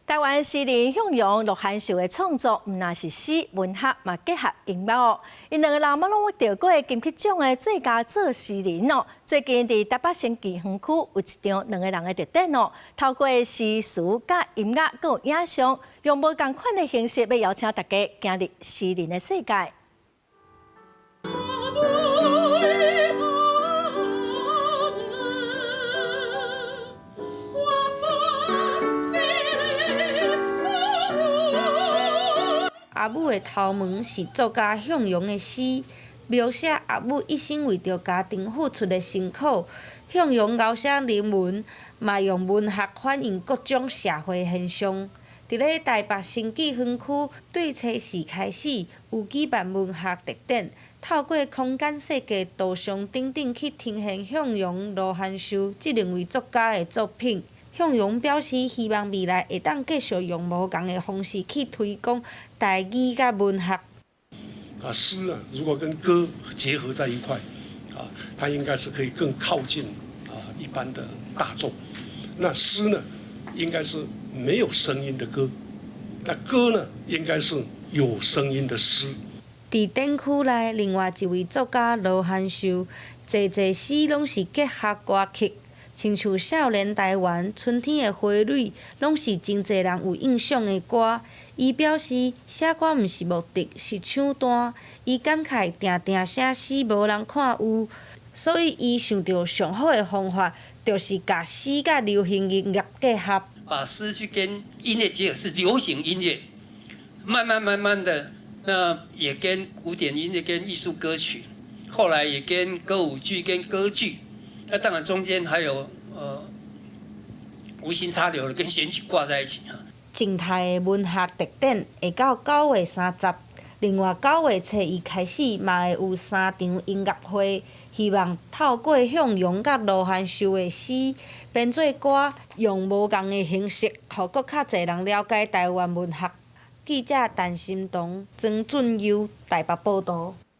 台湾诗人向阳、罗汉秀的创作，毋但是诗文学，嘛结合音乐哦。因两个人嘛拢得过金曲奖的最佳作诗人哦。最近伫台北新奇园区有一场两个人的特展哦，透过诗词、甲音乐，佮有影像，用无共款的形式，要邀请大家进入诗人的世界。 阿母的头毛是作家向阳的诗，描写阿母一生为着家庭付出的辛苦。向阳描写人文，嘛用文学反映各种社会现象。伫咧台北新纪园区对初四开始有举办文学特展，透过空间设计图像等等去呈现向阳、罗汉秀这两位作家的作品。 向阳表示，希望未来会当继续用无同的方式去推广台语甲文学。诗如果跟歌结合在一块，它应该是可以更靠近一般的大众。那诗呢，应该是没有声音的歌；那歌呢，应该是有声音的诗。伫展区内，另外一位作家罗汉秀，侪诗拢是结合歌曲。 亲像少年台湾、春天的花蕊，拢是真侪人有印象的歌。伊表示，写歌毋是目的，是抢单。伊感慨定定写诗无人看有，所以伊想到上好的方法，就是甲诗甲流行音乐结合。把诗去跟音乐结合，是流行音乐。慢慢的，那也跟古典音乐、跟艺术歌曲，后来也跟歌舞剧、跟歌剧。 那当然，中间还有无心插柳的跟选举挂在一起哈。静态的文学特展会到9月30，另外9月初一开始嘛会有3场音乐会，希望透过向阳甲罗汉秀的诗编做歌，用无共的形式，互搁较侪人了解台湾文学。记者陈心彤、曾俊佑台北报道。